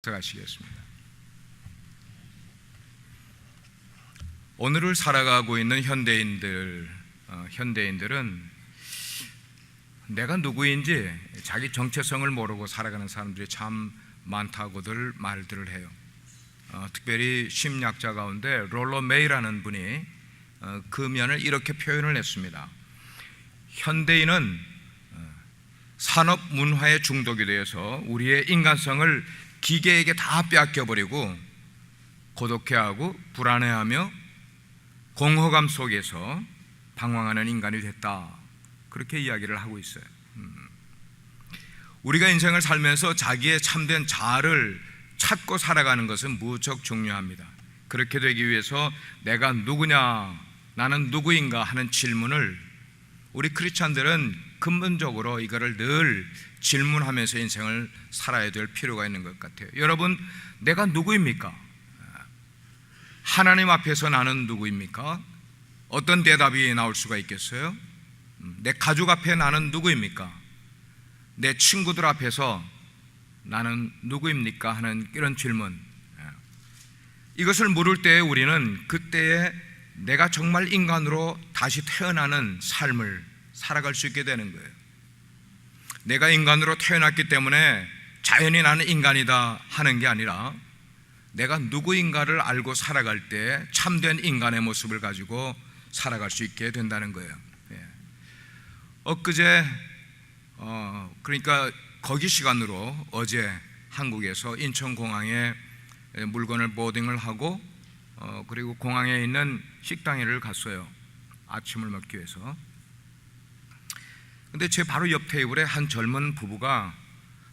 가시겠습니다. 오늘을 살아가고 있는 현대인들은 내가 누구인지 자기 정체성을 모르고 살아가는 사람들이 참 많다고들 말들을 해요. 특별히 심리학자 가운데 롤러 메이라는 분이 그 면을 이렇게 표현을 했습니다. 현대인은 산업 문화에 중독이 되어서 우리의 인간성을 기계에게 다 빼앗겨버리고 고독해하고 불안해하며 공허감 속에서 방황하는 인간이 됐다, 그렇게 이야기를 하고 있어요. 우리가 인생을 살면서 자기의 참된 자아를 찾고 살아가는 것은 무척 중요합니다. 그렇게 되기 위해서 내가 누구냐, 나는 누구인가 하는 질문을 우리 크리스찬들은 근본적으로 이거를 늘 질문하면서 인생을 살아야 될 필요가 있는 것 같아요. 여러분, 내가 누구입니까? 하나님 앞에서 나는 누구입니까? 어떤 대답이 나올 수가 있겠어요? 내 가족 앞에 나는 누구입니까? 내 친구들 앞에서 나는 누구입니까? 하는 이런 질문, 이것을 물을 때 우리는 그때에 내가 정말 인간으로 다시 태어나는 삶을 살아갈 수 있게 되는 거예요. 내가 인간으로 태어났기 때문에 자연히 나는 인간이다 하는 게 아니라 내가 누구인가를 알고 살아갈 때 참된 인간의 모습을 가지고 살아갈 수 있게 된다는 거예요. 엊그제 그러니까 거기 시간으로 어제 한국에서 인천공항에 물건을 보딩을 하고 그리고 공항에 있는 식당에를 갔어요. 아침을 먹기 위해서. 근데 제 바로 옆 테이블에 한 젊은 부부가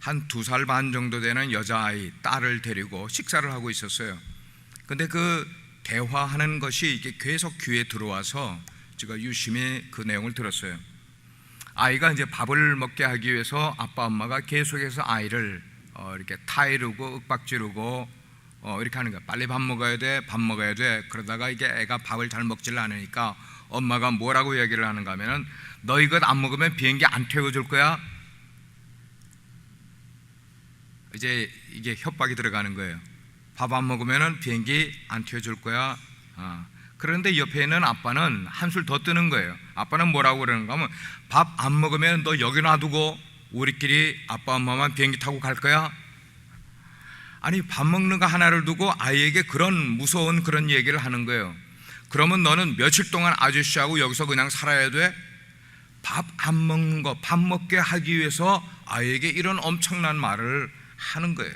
한 2살 반 정도 되는 여자아이, 딸을 데리고 식사를 하고 있었어요. 근데 그 대화하는 것이 이게 계속 귀에 들어와서 제가 유심히 그 내용을 들었어요. 아이가 이제 밥을 먹게 하기 위해서 아빠 엄마가 계속해서 아이를 이렇게 타이르고 윽박지르고 이렇게 하는 거야. 빨리 밥 먹어야 돼, 밥 먹어야 돼. 그러다가 이게 애가 밥을 잘 먹질 않으니까 엄마가 뭐라고 얘기를 하는가 하면은, 너 이것 안 먹으면 비행기 안 태워줄 거야. 이제 이게 협박이 들어가는 거예요. 밥 안 먹으면 비행기 안 태워줄 거야. 그런데 옆에 있는 아빠는 한술 더 뜨는 거예요. 아빠는 뭐라고 그러는가 하면, 밥 안 먹으면 너 여기 놔두고 우리끼리 아빠 엄마만 비행기 타고 갈 거야. 아니, 밥 먹는 거 하나를 두고 아이에게 그런 무서운 그런 얘기를 하는 거예요. 그러면 너는 며칠 동안 아저씨하고 여기서 그냥 살아야 돼? 밥 안 먹는 거, 밥 먹게 하기 위해서 아이에게 이런 엄청난 말을 하는 거예요.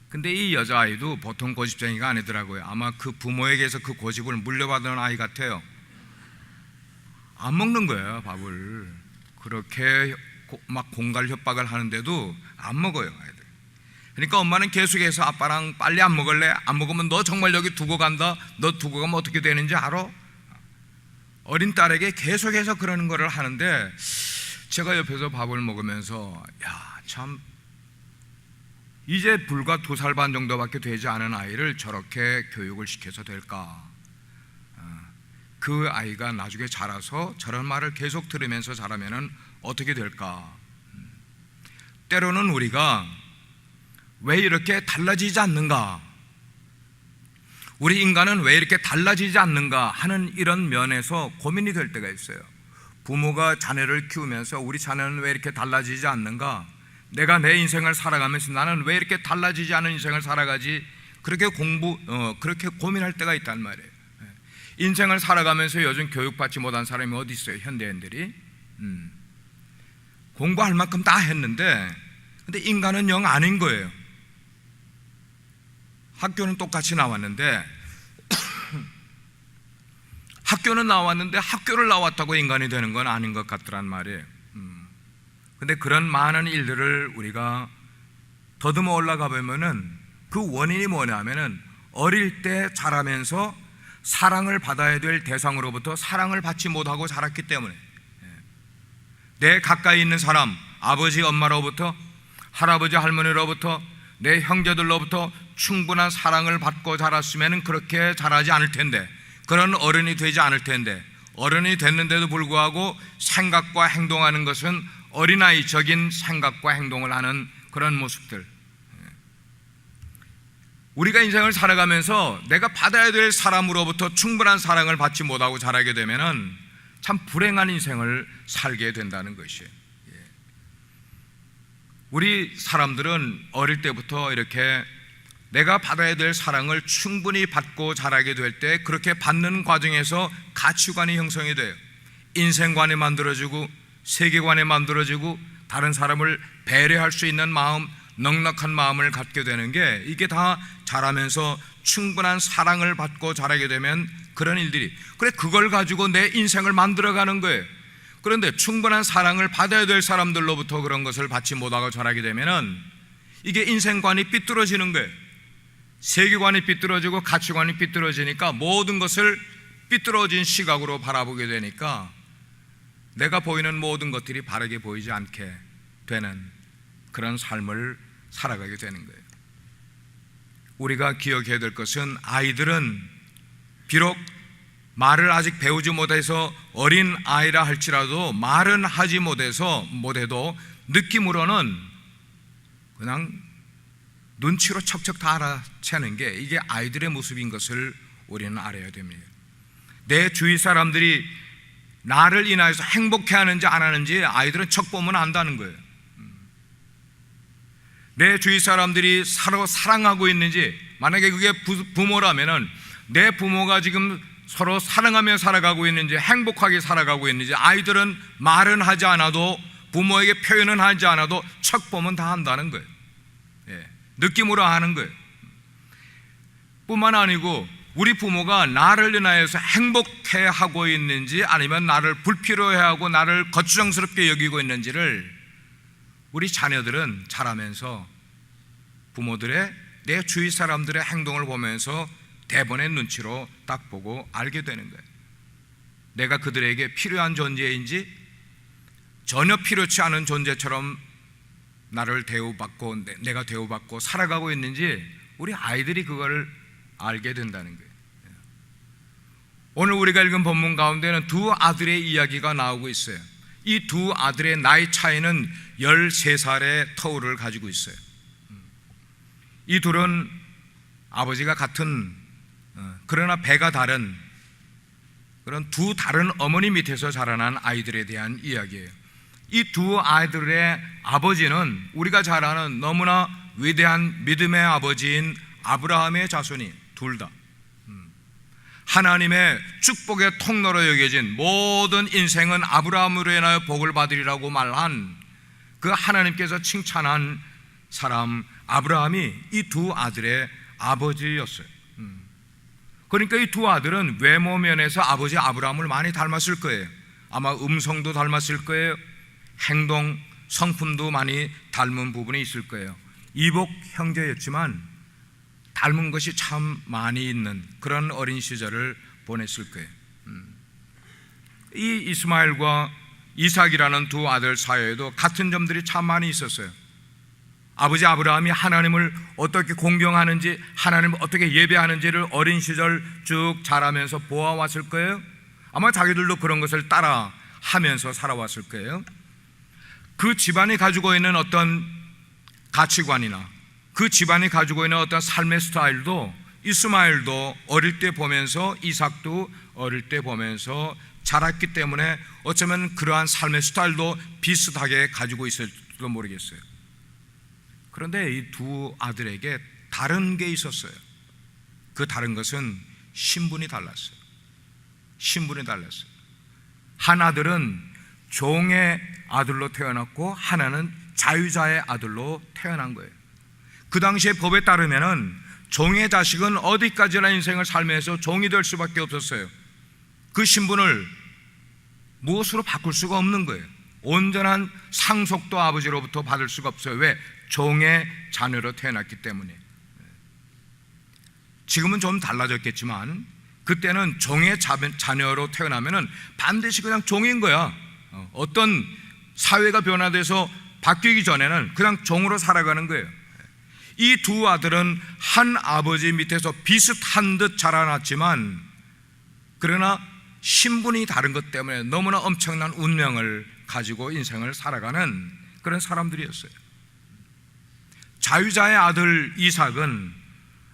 근데 이 여자아이도 보통 고집쟁이가 아니더라고요. 아마 그 부모에게서 그 고집을 물려받은 아이 같아요. 안 먹는 거예요, 밥을. 그렇게 막 공갈 협박을 하는데도 안 먹어요, 아이들. 그러니까 엄마는 계속해서 아빠랑 빨리 안 먹을래? 안 먹으면 너 정말 여기 두고 간다. 너 두고 가면 어떻게 되는지 알아? 어린 딸에게 계속해서 그러는 거를 하는데, 제가 옆에서 밥을 먹으면서 참, 이제 불과 2살 반 정도밖에 되지 않은 아이를 저렇게 교육을 시켜서 될까? 그 아이가 나중에 자라서 저런 말을 계속 들으면서 자라면은 어떻게 될까? 때로는 우리가 왜 이렇게 달라지지 않는가? 우리 인간은 왜 이렇게 달라지지 않는가 하는 이런 면에서 고민이 될 때가 있어요. 부모가 자녀를 키우면서 우리 자녀는 왜 이렇게 달라지지 않는가? 내가 내 인생을 살아가면서 나는 왜 이렇게 달라지지 않은 인생을 살아가지? 그렇게 그렇게 고민할 때가 있단 말이에요. 인생을 살아가면서 요즘 교육받지 못한 사람이 어디 있어요? 현대인들이 공부할 만큼 다 했는데, 근데 인간은 영 아닌 거예요. 학교는 똑같이 나왔는데 학교는 나왔는데 학교를 나왔다고 인간이 되는 건 아닌 것 같더란 말이에요. 근데 그런 많은 일들을 우리가 더듬어 올라가 보면은 그 원인이 뭐냐면은 어릴 때 자라면서 사랑을 받아야 될 대상으로부터 사랑을 받지 못하고 자랐기 때문에, 내 가까이 있는 사람, 아버지 엄마로부터, 할아버지 할머니로부터, 내 형제들로부터 충분한 사랑을 받고 자랐으면 그렇게 자라지 않을 텐데, 그런 어른이 되지 않을 텐데, 어른이 됐는데도 불구하고 생각과 행동하는 것은 어린아이적인 생각과 행동을 하는 그런 모습들. 우리가 인생을 살아가면서 내가 받아야 될 사람으로부터 충분한 사랑을 받지 못하고 자라게 되면은 참 불행한 인생을 살게 된다는 것이에요. 우리 사람들은 어릴 때부터 이렇게 내가 받아야 될 사랑을 충분히 받고 자라게 될 때 그렇게 받는 과정에서 가치관이 형성이 돼요. 인생관이 만들어지고 세계관이 만들어지고 다른 사람을 배려할 수 있는 마음, 넉넉한 마음을 갖게 되는 게 이게 다 자라면서 충분한 사랑을 받고 자라게 되면 그런 일들이 그래 그걸 가지고 내 인생을 만들어가는 거예요. 그런데 충분한 사랑을 받아야 될 사람들로부터 그런 것을 받지 못하고 자라게 되면은 이게 인생관이 삐뚤어지는 거예요. 세계관이 삐뚤어지고 가치관이 삐뚤어지니까 모든 것을 삐뚤어진 시각으로 바라보게 되니까 내가 보이는 모든 것들이 바르게 보이지 않게 되는 그런 삶을 살아가게 되는 거예요. 우리가 기억해야 될 것은 아이들은 비록 말을 아직 배우지 못해서 어린 아이라 할지라도 말은 하지 못해도 느낌으로는 그냥 눈치로 척척 다 알아채는 게 이게 아이들의 모습인 것을 우리는 알아야 됩니다. 내 주위 사람들이 나를 인하여서 행복해하는지 안 하는지 아이들은 척 보면 안다는 거예요. 내 주위 사람들이 서로 사랑하고 있는지, 만약에 그게 부모라면은 내 부모가 지금 서로 사랑하며 살아가고 있는지, 행복하게 살아가고 있는지 아이들은 말은 하지 않아도, 부모에게 표현은 하지 않아도 척 보면 다 한다는 거예요. 느낌으로 하는 거예요. 뿐만 아니고 우리 부모가 나를 인하여서 행복해하고 있는지 아니면 나를 불필요해하고 나를 거추장스럽게 여기고 있는지를 우리 자녀들은 자라면서 부모들의, 내 주위 사람들의 행동을 보면서 대번의 눈치로 딱 보고 알게 되는 거예요. 내가 그들에게 필요한 존재인지 전혀 필요치 않은 존재처럼 나를 대우받고 내가 대우받고 살아가고 있는지 우리 아이들이 그걸 알게 된다는 거예요. 오늘 우리가 읽은 본문 가운데는 두 아들의 이야기가 나오고 있어요. 이 두 아들의 나이 차이는 13살의 터울을 가지고 있어요. 이 둘은 아버지가 같은 그러나 배가 다른 그런 두 다른 어머니 밑에서 자라난 아이들에 대한 이야기예요. 이 두 아이들의 아버지는 우리가 잘 아는 너무나 위대한 믿음의 아버지인 아브라함의 자손이 둘 다 하나님의 축복의 통로로 여겨진 모든 인생은 아브라함으로 인하여 복을 받으리라고 말한 그 하나님께서 칭찬한 사람 아브라함이 이 두 아들의 아버지였어요. 그러니까 이 두 아들은 외모 면에서 아버지 아브라함을 많이 닮았을 거예요. 아마 음성도 닮았을 거예요. 행동, 성품도 많이 닮은 부분이 있을 거예요. 이복 형제였지만 닮은 것이 참 많이 있는 그런 어린 시절을 보냈을 거예요. 이 이스마엘과 이삭이라는 두 아들 사이에도 같은 점들이 참 많이 있었어요. 아버지 아브라함이 하나님을 어떻게 공경하는지, 하나님을 어떻게 예배하는지를 어린 시절 쭉 자라면서 보아왔을 거예요. 아마 자기들도 그런 것을 따라 하면서 살아왔을 거예요. 그 집안이 가지고 있는 어떤 가치관이나 그 집안이 가지고 있는 어떤 삶의 스타일도 이스마엘도 어릴 때 보면서, 이삭도 어릴 때 보면서 자랐기 때문에 어쩌면 그러한 삶의 스타일도 비슷하게 가지고 있을지도 모르겠어요. 그런데 이 두 아들에게 다른 게 있었어요. 그 다른 것은 신분이 달랐어요. 신분이 달랐어요. 한 아들은 종의 아들로 태어났고 하나는 자유자의 아들로 태어난 거예요. 그 당시의 법에 따르면은 종의 자식은 어디까지나 인생을 살면서 종이 될 수밖에 없었어요. 그 신분을 무엇으로 바꿀 수가 없는 거예요. 온전한 상속도 아버지로부터 받을 수가 없어요. 왜? 종의 자녀로 태어났기 때문에. 지금은 좀 달라졌겠지만 그때는 종의 자녀로 태어나면은 반드시 그냥 종인 거야. 어떤 사회가 변화돼서 바뀌기 전에는 그냥 종으로 살아가는 거예요. 이 두 아들은 한 아버지 밑에서 비슷한 듯 자라났지만 그러나 신분이 다른 것 때문에 너무나 엄청난 운명을 가지고 인생을 살아가는 그런 사람들이었어요. 자유자의 아들 이삭은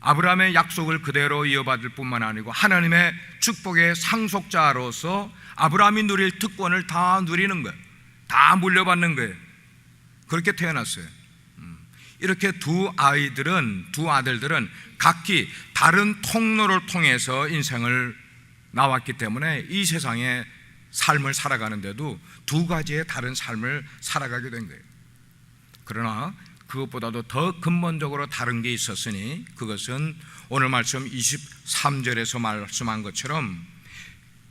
아브라함의 약속을 그대로 이어받을 뿐만 아니고 하나님의 축복의 상속자로서 아브라함이 누릴 특권을 다 누리는 거예요. 다 물려받는 거예요. 그렇게 태어났어요. 이렇게 두 아들들은 각기 다른 통로를 통해서 인생을 나왔기 때문에 이 세상에 삶을 살아가는데도 두 가지의 다른 삶을 살아가게 된 거예요. 그러나 그것보다도 더 근본적으로 다른 게 있었으니 그것은 오늘 말씀 23절에서 말씀한 것처럼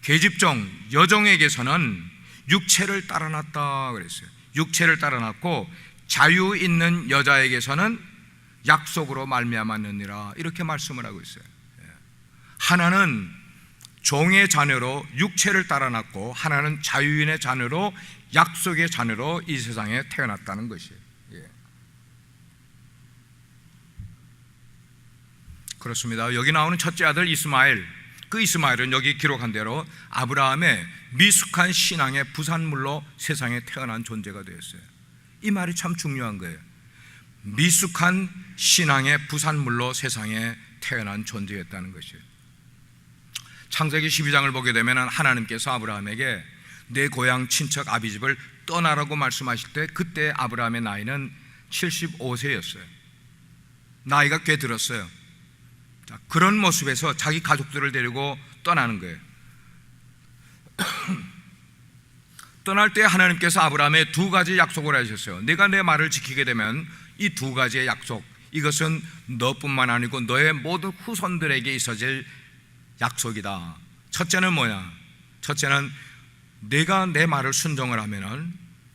계집종 여종에게서는 육체를 따라놨다 그랬어요. 육체를 따라놨고 자유 있는 여자에게서는 약속으로 말미암았느니라 이렇게 말씀을 하고 있어요. 하나는 종의 자녀로 육체를 따라놨고 하나는 자유인의 자녀로 약속의 자녀로 이 세상에 태어났다는 것이에요. 그렇습니다. 여기 나오는 첫째 아들 이스마엘, 그 이스마엘은 여기 기록한 대로 아브라함의 미숙한 신앙의 부산물로 세상에 태어난 존재가 되었어요. 이 말이 참 중요한 거예요. 미숙한 신앙의 부산물로 세상에 태어난 존재였다는 것이에요. 창세기 12장을 보게 되면 하나님께서 아브라함에게 내 고향 친척 아비집을 떠나라고 말씀하실 때 그때 아브라함의 나이는 75세였어요. 나이가 꽤 들었어요. 그런 모습에서 자기 가족들을 데리고 떠나는 거예요. 떠날 때 하나님께서 아브라함에 두 가지 약속을 하셨어요. 네가 내 말을 지키게 되면 이 두 가지의 약속, 이것은 너뿐만 아니고 너의 모든 후손들에게 있어질 약속이다. 첫째는 뭐냐? 첫째는 네가 내 말을 순종을 하면은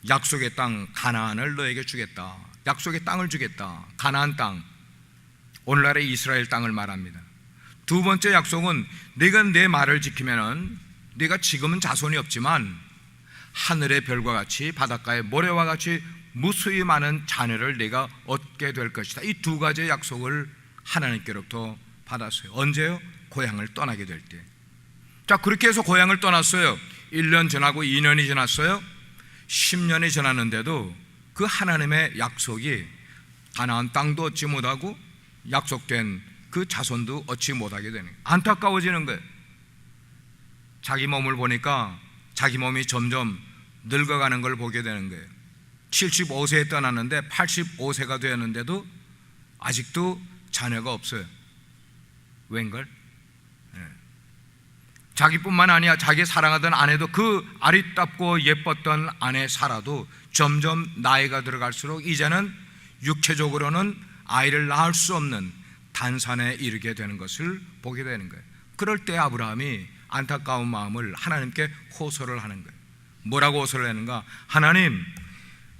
약속의 땅 가나안을 너에게 주겠다. 약속의 땅을 주겠다. 가나안 땅, 오늘날의 이스라엘 땅을 말합니다. 두 번째 약속은 네가 내 말을 지키면은 네가 지금은 자손이 없지만 하늘의 별과 같이 바닷가의 모래와 같이 무수히 많은 자녀를 네가 얻게 될 것이다. 이 두 가지의 약속을 하나님께로부터 받았어요. 언제요? 고향을 떠나게 될 때. 자, 그렇게 해서 고향을 떠났어요. 1년 지나고 2년이 지났어요. 10년이 지났는데도 그 하나님의 약속이 가나안 땅도 얻지 못하고 약속된 그 자손도 얻지 못하게 되는 거예요. 안타까워지는 거예요. 자기 몸을 보니까 자기 몸이 점점 늙어가는 걸 보게 되는 거예요. 75세에 떠났는데 85세가 되었는데도 아직도 자녀가 없어요. 웬걸? 자기뿐만 아니라 자기 사랑하던 아내도, 그 아리답고 예뻤던 아내 사라도 점점 나이가 들어갈수록 이제는 육체적으로는 아이를 낳을 수 없는 단산에 이르게 되는 것을 보게 되는 거예요. 그럴 때 아브라함이 안타까운 마음을 하나님께 호소를 하는 거예요. 뭐라고 호소를 하는가? 하나님,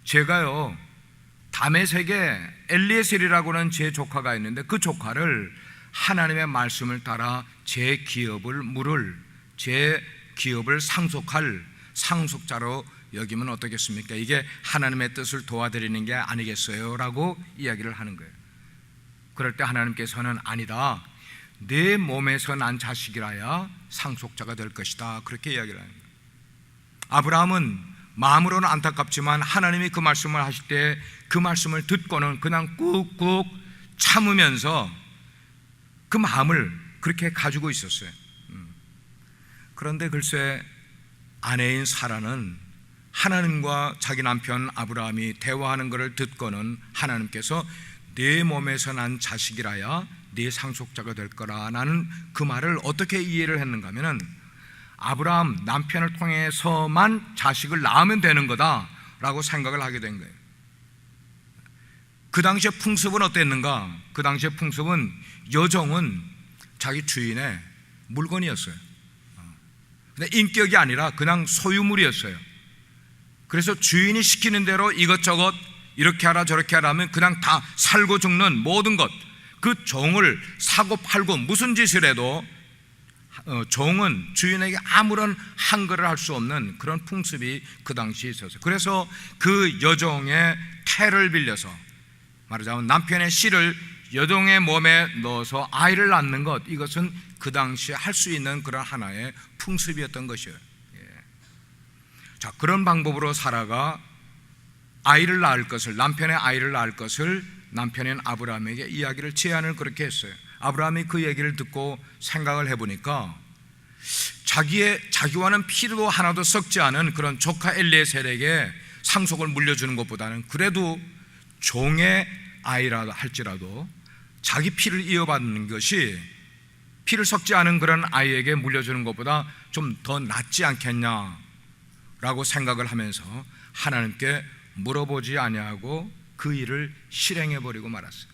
제가요 다메섹에 엘리에셀이라고는 제 조카가 있는데 그 조카를 하나님의 말씀을 따라 제 기업을 상속할 상속자로 여기면 어떻겠습니까? 이게 하나님의 뜻을 도와드리는 게 아니겠어요? 라고 이야기를 하는 거예요. 그럴 때 하나님께서는 아니다, 내 몸에서 난 자식이라야 상속자가 될 것이다, 그렇게 이야기를 하는 거예요. 아브라함은 마음으로는 안타깝지만 하나님이 그 말씀을 하실 때 그 말씀을 듣고는 그냥 꾹꾹 참으면서 그 마음을 그렇게 가지고 있었어요. 그런데 글쎄 아내인 사라는 하나님과 자기 남편 아브라함이 대화하는 것을 듣고는 하나님께서 내 몸에서 난 자식이라야 네 상속자가 될 거라는 그 말을 어떻게 이해를 했는가 하면은 아브라함 남편을 통해서만 자식을 낳으면 되는 거다라고 생각을 하게 된 거예요. 그 당시의 풍습은 어땠는가? 그 당시의 풍습은 여종은 자기 주인의 물건이었어요. 근데 인격이 아니라 그냥 소유물이었어요. 그래서 주인이 시키는 대로 이것저것 이렇게 하라 저렇게 하라 하면 그냥 다 살고 죽는 모든 것, 그 종을 사고 팔고 무슨 짓을 해도 종은 주인에게 아무런 한거를 할 수 없는 그런 풍습이 그 당시에 있었어요. 그래서 그 여종의 태를 빌려서, 말하자면 남편의 씨를 여종의 몸에 넣어서 아이를 낳는 것, 이것은 그 당시에 할 수 있는 그런 하나의 풍습이었던 것이에요. 자, 그런 방법으로 사라가 아이를 낳을 것을, 남편의 아이를 낳을 것을 남편인 아브라함에게 이야기를 제안을 그렇게 했어요. 아브라함이 그 얘기를 듣고 생각을 해보니까 자기와는 피도 하나도 섞지 않은 그런 조카 엘리에셀에게 상속을 물려주는 것보다는 그래도 종의 아이라 할지라도 자기 피를 이어받는 것이 피를 섞지 않은 그런 아이에게 물려주는 것보다 좀 더 낫지 않겠냐라고 생각을 하면서 하나님께 물어보지 아니하고 그 일을 실행해 버리고 말았어요.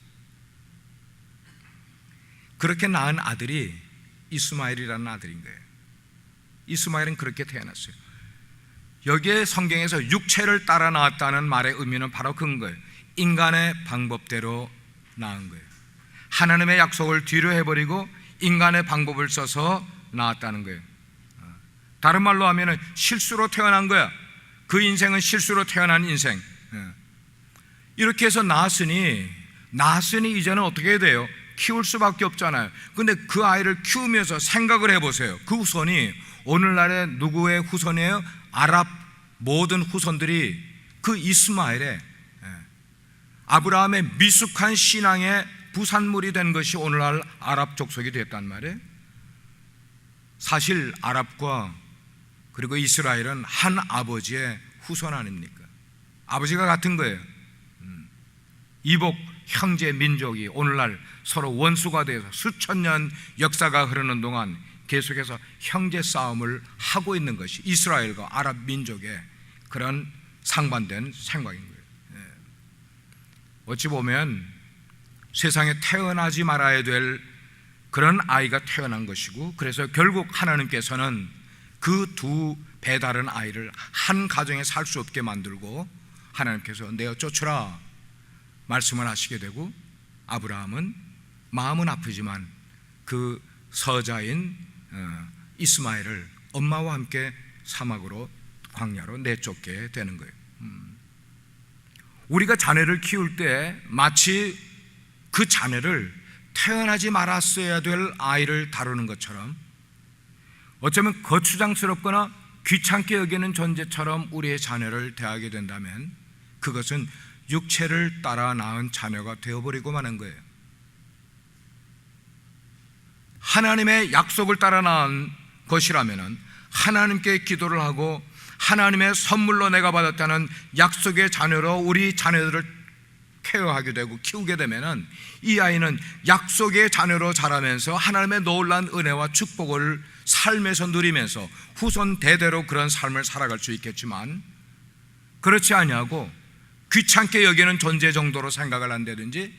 그렇게 낳은 아들이 이스마엘이라는 아들인 거예요. 이스마엘은 그렇게 태어났어요. 여기에 성경에서 육체를 따라 낳았다는 말의 의미는 바로 그런 거예요. 인간의 방법대로 낳은 거예요. 하나님의 약속을 뒤로 해버리고 인간의 방법을 써서 낳았다는 거예요. 다른 말로 하면 실수로 태어난 거야. 그 인생은 실수로 태어난 인생. 이렇게 해서 낳았으니 이제는 어떻게 해야 돼요? 키울 수밖에 없잖아요. 근데 그 아이를 키우면서 생각을 해보세요. 그 후손이 오늘날의 누구의 후손이에요? 아랍 모든 후손들이 그 이스마엘의 아브라함의 미숙한 신앙의 부산물이 된 것이 오늘날 아랍 족속이 됐단 말이에요. 사실 아랍과 그리고 이스라엘은 한 아버지의 후손 아닙니까? 아버지가 같은 거예요. 이복 형제 민족이 오늘날 서로 원수가 돼서 수천 년 역사가 흐르는 동안 계속해서 형제 싸움을 하고 있는 것이 이스라엘과 아랍 민족의 그런 상반된 생각인 거예요. 어찌 보면 세상에 태어나지 말아야 될 그런 아이가 태어난 것이고, 그래서 결국 하나님께서는 그 두 배다른 아이를 한 가정에 살 수 없게 만들고 하나님께서 내어 쫓으라 말씀을 하시게 되고, 아브라함은 마음은 아프지만 그 서자인 이스마엘을 엄마와 함께 사막으로 광야로 내쫓게 되는 거예요. 우리가 자녀를 키울 때 마치 그 자녀를 태어나지 말았어야 될 아이를 다루는 것처럼, 어쩌면 거추장스럽거나 귀찮게 여기는 존재처럼 우리의 자녀를 대하게 된다면 그것은 육체를 따라 낳은 자녀가 되어버리고 마는 거예요. 하나님의 약속을 따라 낳은 것이라면 하나님께 기도를 하고 하나님의 선물로 내가 받았다는 약속의 자녀로 우리 자녀들을 케어하게 되고 키우게 되면 이 아이는 약속의 자녀로 자라면서 하나님의 놀라운 은혜와 축복을 삶에서 누리면서 후손 대대로 그런 삶을 살아갈 수 있겠지만, 그렇지 아니하고 귀찮게 여기는 존재 정도로 생각을 한다든지,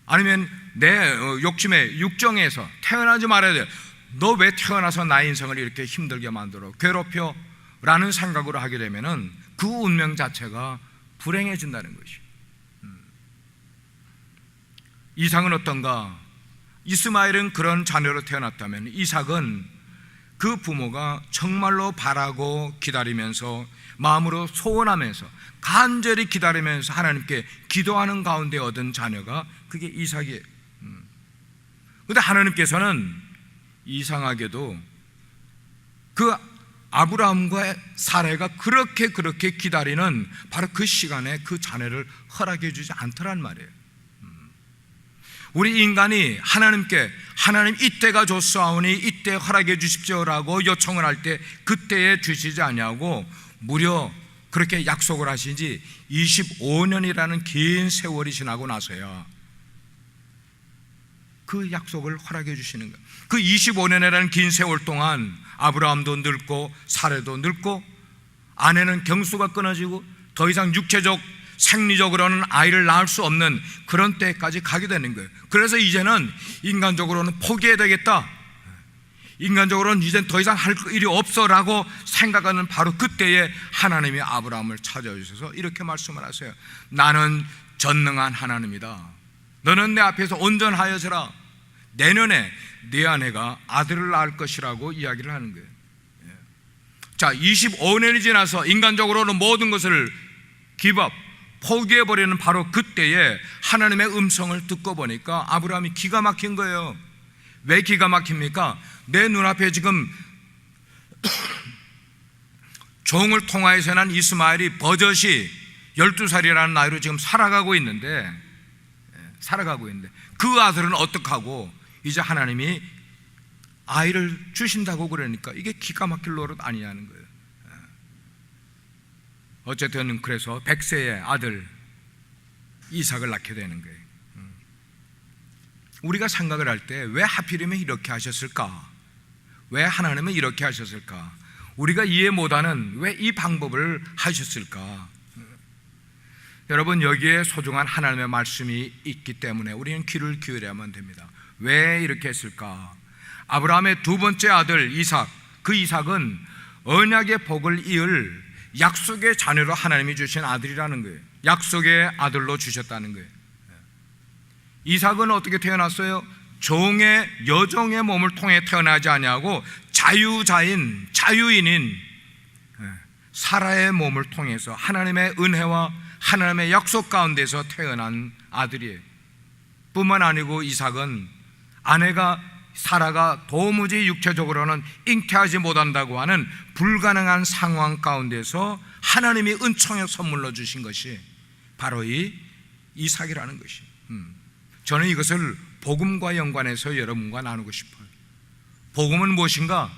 아니면 내 욕심에 육정에서 태어나지 말아야 돼, 너 왜 태어나서 나의 인생을 이렇게 힘들게 만들어 괴롭혀 라는 생각으로 하게 되면 그 운명 자체가 불행해진다는 것이. 이삭은 어떤가? 이스마엘은 그런 자녀로 태어났다면 이삭은 그 부모가 정말로 바라고 기다리면서 마음으로 소원하면서 간절히 기다리면서 하나님께 기도하는 가운데 얻은 자녀가 그게 이삭이에요. 그런데 하나님께서는 이상하게도 그 아브라함과 사레가 그렇게 기다리는 바로 그 시간에 그 자녀를 허락해 주지 않더란 말이에요. 우리 인간이 하나님께 하나님 이때가 좋사오니 이때 허락해 주십시오라고 요청을 할 때 그때에 주시지 아니하고 무려 그렇게 약속을 하신 지 25년이라는 긴 세월이 지나고 나서야 그 약속을 허락해 주시는 거예요. 그 25년이라는 긴 세월 동안 아브라함도 늙고 사레도 늙고 아내는 경수가 끊어지고 더 이상 육체적 생리적으로는 아이를 낳을 수 없는 그런 때까지 가게 되는 거예요. 그래서 이제는 인간적으로는 포기해야 되겠다, 인간적으로는 이젠 더 이상 할 일이 없어라고 생각하는 바로 그때에 하나님이 아브라함을 찾아주셔서 이렇게 말씀을 하세요. 나는 전능한 하나님이다. 너는 내 앞에서 온전하여져라. 내년에 네 아내가 아들을 낳을 것이라고 이야기를 하는 거예요. 자, 25년이 지나서 인간적으로는 모든 것을 기밥 포기해버리는 바로 그때에 하나님의 음성을 듣고 보니까 아브라함이 기가 막힌 거예요. 왜 기가 막힙니까? 내 눈앞에 지금 종을 통하여서 난 이스마엘이 버젓이 12살이라는 나이로 지금 살아가고 있는데 살아가고 있는데 그 아들은 어떡하고 이제 하나님이 아이를 주신다고 그러니까 이게 기가 막힐 노릇 아니냐는 거예요. 어쨌든 그래서 100세의 아들 이삭을 낳게 되는 거예요. 우리가 생각을 할 때 왜 하필이면 이렇게 하셨을까? 왜 하나님은 이렇게 하셨을까? 우리가 이해 못하는 왜 이 방법을 하셨을까? 여러분, 여기에 소중한 하나님의 말씀이 있기 때문에 우리는 귀를 기울여야만 됩니다. 왜 이렇게 했을까? 아브라함의 두 번째 아들 이삭, 그 이삭은 언약의 복을 이을 약속의 자녀로 하나님이 주신 아들이라는 거예요. 약속의 아들로 주셨다는 거예요. 이삭은 어떻게 태어났어요? 종의 여종의 몸을 통해 태어나지 아니하고 자유인인 사라의 몸을 통해서 하나님의 은혜와 하나님의 약속 가운데서 태어난 아들이에요. 뿐만 아니고 이삭은 아내가 사라가 도무지 육체적으로는 잉태하지 못한다고 하는 불가능한 상황 가운데서 하나님이 은총의 선물로 주신 것이 바로 이 이삭이라는 것이. 저는 이것을 복음과 연관해서 여러분과 나누고 싶어요. 복음은 무엇인가?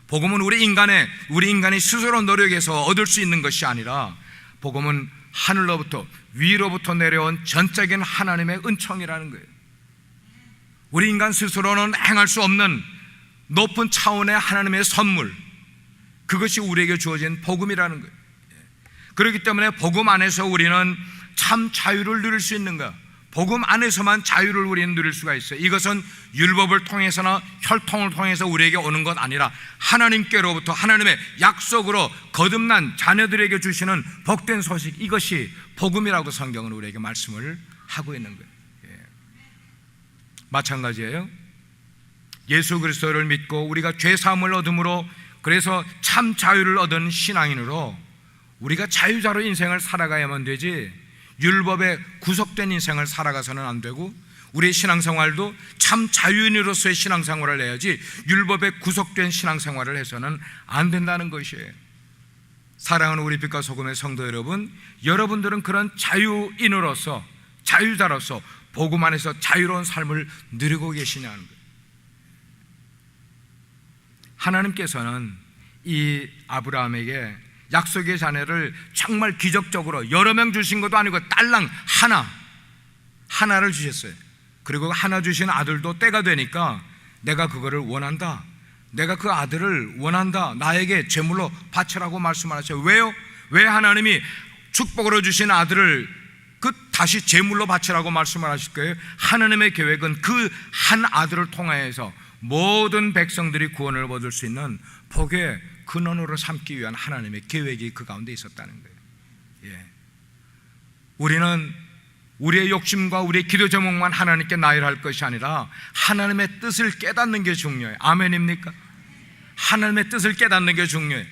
복음은 우리 인간이 스스로 노력해서 얻을 수 있는 것이 아니라 복음은 하늘로부터 위로부터 내려온 전적인 하나님의 은총이라는 거예요. 우리 인간 스스로는 행할 수 없는 높은 차원의 하나님의 선물, 그것이 우리에게 주어진 복음이라는 거예요. 그렇기 때문에 복음 안에서 우리는 참 자유를 누릴 수 있는 거야. 복음 안에서만 자유를 우리는 누릴 수가 있어요. 이것은 율법을 통해서나 혈통을 통해서 우리에게 오는 것 아니라 하나님께로부터 하나님의 약속으로 거듭난 자녀들에게 주시는 복된 소식, 이것이 복음이라고 성경은 우리에게 말씀을 하고 있는 거예요. 마찬가지예요. 예수 그리스도를 믿고 우리가 죄 사함을 얻음으로, 그래서 참 자유를 얻은 신앙인으로 우리가 자유자로 인생을 살아가야만 되지, 율법에 구속된 인생을 살아가서는 안 되고, 우리의 신앙생활도 참 자유인으로서의 신앙생활을 해야지 율법에 구속된 신앙생활을 해서는 안 된다는 것이에요. 사랑하는 우리 빛과 소금의 성도 여러분, 여러분들은 그런 자유인으로서, 자유자로서 복음 안에서 자유로운 삶을 누리고 계시냐는 거예요. 하나님께서는 이 아브라함에게 약속의 자녀를 정말 기적적으로 여러 명 주신 것도 아니고 딸랑 하나를 주셨어요. 그리고 하나 주신 아들도 때가 되니까 내가 그거를 원한다, 내가 그 아들을 원한다, 나에게 제물로 바치라고 말씀하셨어요. 왜요? 왜 하나님이 축복으로 주신 아들을 다시 제물로 바치라고 말씀을 하실 거예요? 하나님의 계획은 그 한 아들을 통하여서 모든 백성들이 구원을 얻을 수 있는 복의 근원으로 삼기 위한 하나님의 계획이 그 가운데 있었다는 거예요. 우리는 우리의 욕심과 우리의 기도 제목만 하나님께 나열할 것이 아니라 하나님의 뜻을 깨닫는 게 중요해요. 아멘입니까? 하나님의 뜻을 깨닫는 게 중요해요.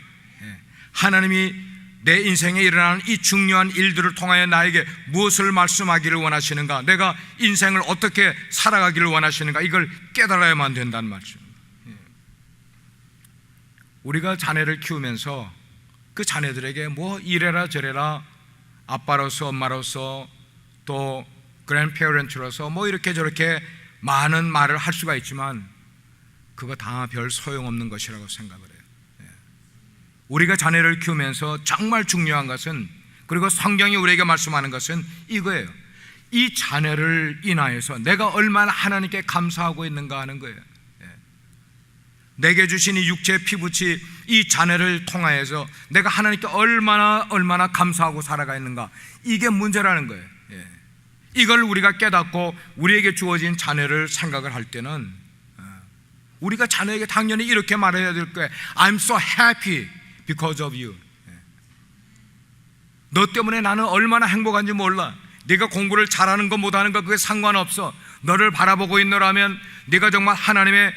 하나님이 내 인생에 일어나는 이 중요한 일들을 통하여 나에게 무엇을 말씀하기를 원하시는가, 내가 인생을 어떻게 살아가기를 원하시는가, 이걸 깨달아야만 된다는 말씀입니다. 우리가 자녀를 키우면서 그 자녀들에게 뭐 이래라 저래라, 아빠로서 엄마로서 또 그랜페어런트로서 뭐 이렇게 저렇게 많은 말을 할 수가 있지만 그거 다 별 소용없는 것이라고 생각을 해요. 우리가 자녀를 키우면서 정말 중요한 것은, 그리고 성경이 우리에게 말씀하는 것은 이거예요. 이 자녀를 인하여서 내가 얼마나 하나님께 감사하고 있는가 하는 거예요. 내게 주신 이 육체 피부치 이 자녀를 통하여서 내가 하나님께 얼마나 감사하고 살아가 있는가, 이게 문제라는 거예요. 이걸 우리가 깨닫고 우리에게 주어진 자녀를 생각을 할 때는 우리가 자녀에게 당연히 이렇게 말해야 될 거예요. I'm so happy because of you. 너 때문에 나는 얼마나 행복한지 몰라. 네가 공부를 잘하는 거 못하는 거 그게 상관없어. 너를 바라보고 있노라면, 네가 정말 하나님의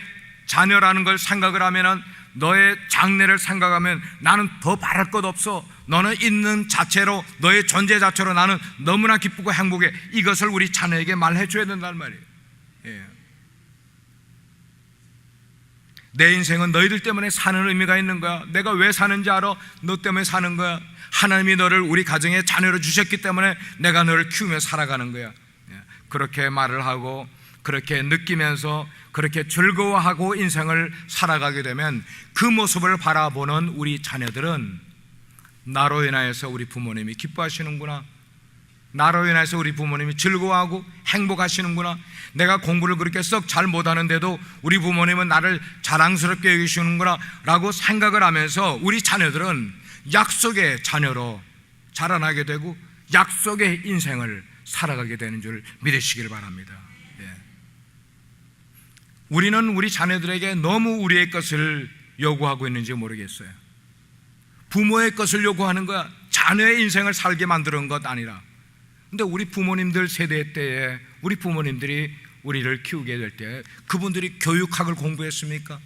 자녀라는 걸 생각을 하면은, 너의 장래를 생각하면 나는 더 바랄 것 없어. 너는 있는 자체로, 너의 존재 자체로 나는 너무나 기쁘고 행복해. 이것을 우리 자녀에게 말해줘야 된단 말이에요. 내 인생은 너희들 때문에 사는 의미가 있는 거야. 내가 왜 사는지 알아? 너 때문에 사는 거야. 하나님이 너를 우리 가정의 자녀로 주셨기 때문에 내가 너를 키우며 살아가는 거야. 그렇게 말을 하고 그렇게 느끼면서 그렇게 즐거워하고 인생을 살아가게 되면 그 모습을 바라보는 우리 자녀들은 나로 인하여서 우리 부모님이 기뻐하시는구나, 나로 인해서 우리 부모님이 즐거워하고 행복하시는구나, 내가 공부를 그렇게 썩 잘 못하는데도 우리 부모님은 나를 자랑스럽게 여기시는구나 라고 생각을 하면서 우리 자녀들은 약속의 자녀로 자라나게 되고 약속의 인생을 살아가게 되는 줄 믿으시길 바랍니다. 우리는 우리 자녀들에게 너무 우리의 것을 요구하고 있는지 모르겠어요. 부모의 것을 요구하는 거야. 자녀의 인생을 살게 만드는 것 아니라. 근데 우리 부모님들 세대 때에 우리 부모님들이 우리를 키우게 될 때 그분들이 교육학을 공부했습니까?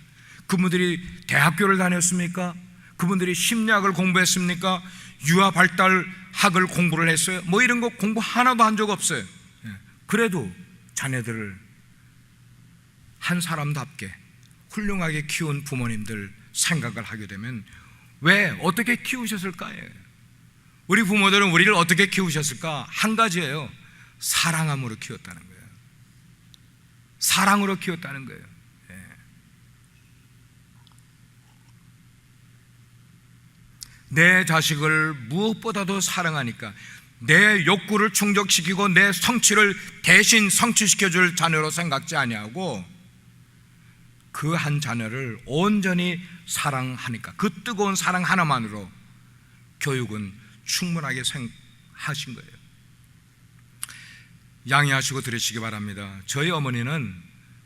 그분들이 대학교를 다녔습니까? 그분들이 심리학을 공부했습니까? 유아발달학을 공부를 했어요? 뭐 이런 거 공부 하나도 한 적 없어요. 그래도 자녀들을 한 사람답게 훌륭하게 키운 부모님들 생각을 하게 되면 왜 어떻게 키우셨을까요? 우리 부모들은 우리를 어떻게 키우셨을까? 한 가지예요. 사랑함으로 키웠다는 거예요. 사랑으로 키웠다는 거예요. 내 자식을 무엇보다도 사랑하니까 내 욕구를 충족시키고 내 성취를 대신 성취시켜줄 자녀로 생각지 아니하고 그 한 자녀를 온전히 사랑하니까 그 뜨거운 사랑 하나만으로 교육은 충분하게 하신 거예요. 양해하시고 들으시기 바랍니다. 저희 어머니는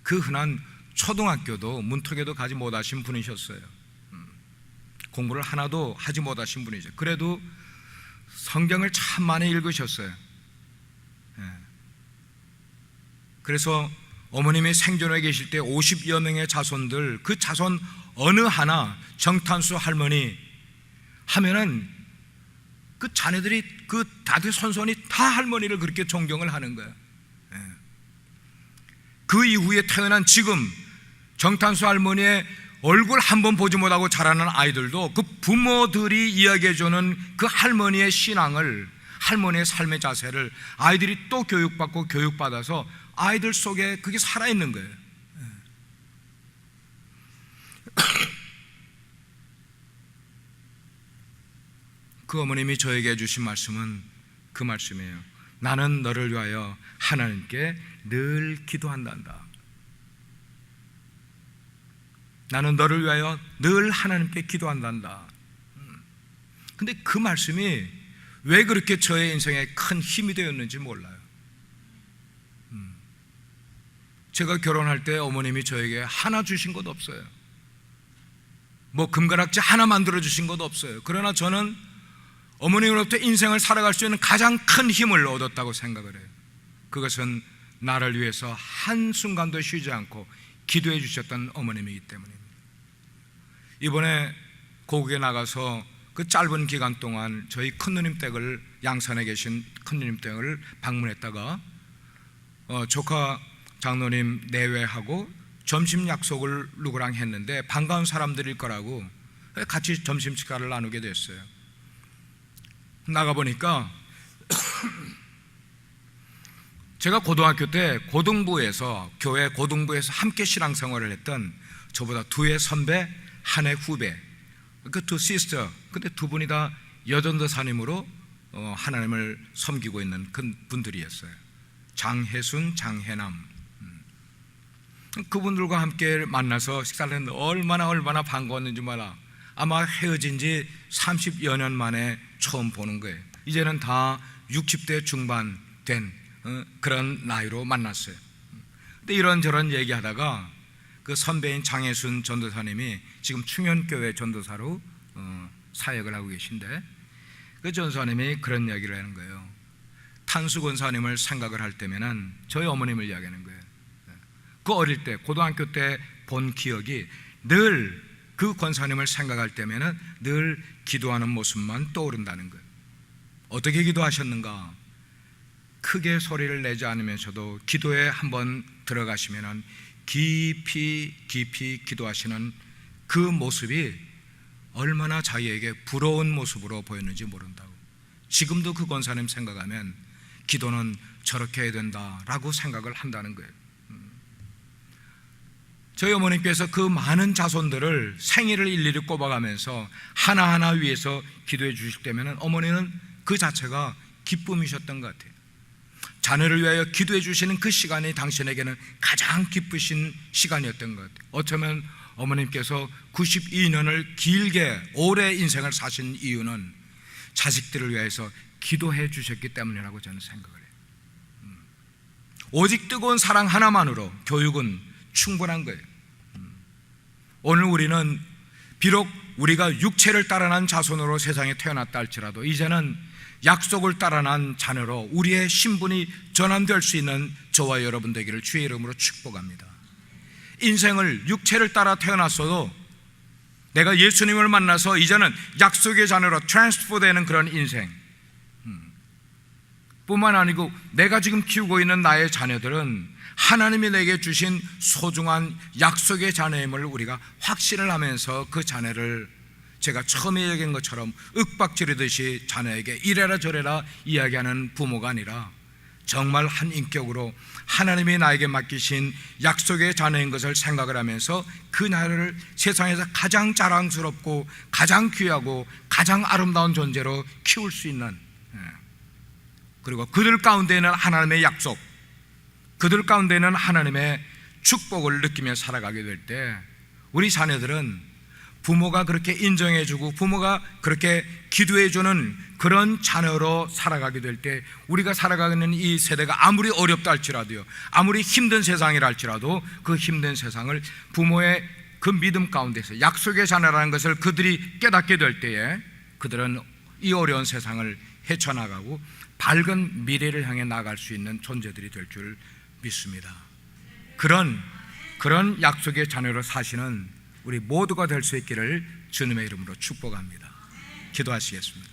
그 흔한 초등학교도 문턱에도 가지 못하신 분이셨어요. 공부를 하나도 하지 못하신 분이죠. 그래도 성경을 참 많이 읽으셨어요. 그래서 어머님이 생존해 계실 때 50여 명의 자손들, 그 자손 어느 하나 정탄수 할머니 하면은 그 자녀들이 그 다들 손손이 다 할머니를 그렇게 존경을 하는 거예요. 그 이후에 태어난 지금 정탄수 할머니의 얼굴 한번 보지 못하고 자라는 아이들도 그 부모들이 이야기해주는 그 할머니의 신앙을, 할머니의 삶의 자세를 아이들이 또 교육받고 교육받아서 아이들 속에 그게 살아있는 거예요. 그 어머님이 저에게 해주신 말씀은 그 말씀이에요. 나는 너를 위하여 하나님께 늘 기도한단다. 나는 너를 위하여 늘 하나님께 기도한단다. 근데 그 말씀이 왜 그렇게 저의 인생에 큰 힘이 되었는지 몰라요. 제가 결혼할 때 어머님이 저에게 하나 주신 것 없어요. 뭐 금가락지 하나 만들어 주신 것도 없어요. 그러나 저는 어머님으로부터 인생을 살아갈 수 있는 가장 큰 힘을 얻었다고 생각을 해요. 그것은 나를 위해서 한순간도 쉬지 않고 기도해 주셨던 어머님이기 때문입니다. 이번에 고국에 나가서 그 짧은 기간 동안 저희 큰누님 댁을, 양산에 계신 큰누님 댁을 방문했다가 조카 장로님 내외하고 점심 약속을 누구랑 했는데 반가운 사람들일 거라고 같이 점심 식사를 나누게 됐어요. 나가보니까 제가 고등학교 때 고등부에서, 교회 고등부에서 함께 신앙생활을 했던 저보다 2회 선배, 1회 후배, 그 두 시스터, 근데 두 분이 다 여전도사님으로 하나님을 섬기고 있는 그 분들이었어요. 장혜순, 장혜남. 그분들과 함께 만나서 식사를 했는데 얼마나 반가웠는지 몰라. 아마 헤어진 지 30여 년 만에 처음 보는 거예요. 이제는 다 60대 중반 된 그런 나이로 만났어요. 근데 이런저런 얘기하다가 그 선배인 장혜순 전도사님이 지금 충현교회 전도사로 사역을 하고 계신데, 그 전도사님이 그런 이야기를 하는 거예요. 탄수 권사님을 생각을 할 때면은 저희 어머님을 이야기하는 거예요. 그 어릴 때 고등학교 때 본 기억이 늘 그 권사님을 생각할 때면은 늘 기도하는 모습만 떠오른다는 거예요. 어떻게 기도하셨는가? 크게 소리를 내지 않으면서도 기도에 한번 들어가시면은 깊이 기도하시는 그 모습이 얼마나 자기에게 부러운 모습으로 보였는지 모른다고. 지금도 그 권사님 생각하면 기도는 저렇게 해야 된다라고 생각을 한다는 거예요. 저희 어머니께서 그 많은 자손들을 생일을 일일이 꼽아가면서 하나하나 위해서 기도해 주실 때면 어머니는 그 자체가 기쁨이셨던 것 같아요. 자녀를 위하여 기도해 주시는 그 시간이 당신에게는 가장 기쁘신 시간이었던 것 같아요. 어쩌면 어머님께서 92년을 길게 오래 인생을 사신 이유는 자식들을 위해서 기도해 주셨기 때문이라고 저는 생각을 해요. 오직 뜨거운 사랑 하나만으로 교육은 충분한 거예요. 오늘 우리는 비록 우리가 육체를 따라난 자손으로 세상에 태어났다 할지라도 이제는 약속을 따라난 자녀로 우리의 신분이 전환될 수 있는 저와 여러분 되기를 주의 이름으로 축복합니다. 인생을 육체를 따라 태어났어도 내가 예수님을 만나서 이제는 약속의 자녀로 트랜스퍼 되는 그런 인생 뿐만 아니고 내가 지금 키우고 있는 나의 자녀들은 하나님이 내게 주신 소중한 약속의 자녀임을 우리가 확신을 하면서 그 자녀를 제가 처음에 얘기한 것처럼 윽박지르듯이 자녀에게 이래라 저래라 이야기하는 부모가 아니라 정말 한 인격으로 하나님이 나에게 맡기신 약속의 자녀인 것을 생각을 하면서 그 나를 세상에서 가장 자랑스럽고 가장 귀하고 가장 아름다운 존재로 키울 수 있는, 그리고 그들 가운데에는 하나님의 약속, 그들 가운데는 하나님의 축복을 느끼며 살아가게 될 때 우리 자녀들은 부모가 그렇게 인정해주고 부모가 그렇게 기도해주는 그런 자녀로 살아가게 될 때 우리가 살아가는 이 세대가 아무리 어렵다 할지라도요, 아무리 힘든 세상이라 할지라도 그 힘든 세상을 부모의 그 믿음 가운데서 약속의 자녀라는 것을 그들이 깨닫게 될 때에 그들은 이 어려운 세상을 헤쳐나가고 밝은 미래를 향해 나갈 수 있는 존재들이 될 줄 믿습니다. 그런 약속의 자녀로 사시는 우리 모두가 될 수 있기를 주님의 이름으로 축복합니다. 기도하시겠습니다.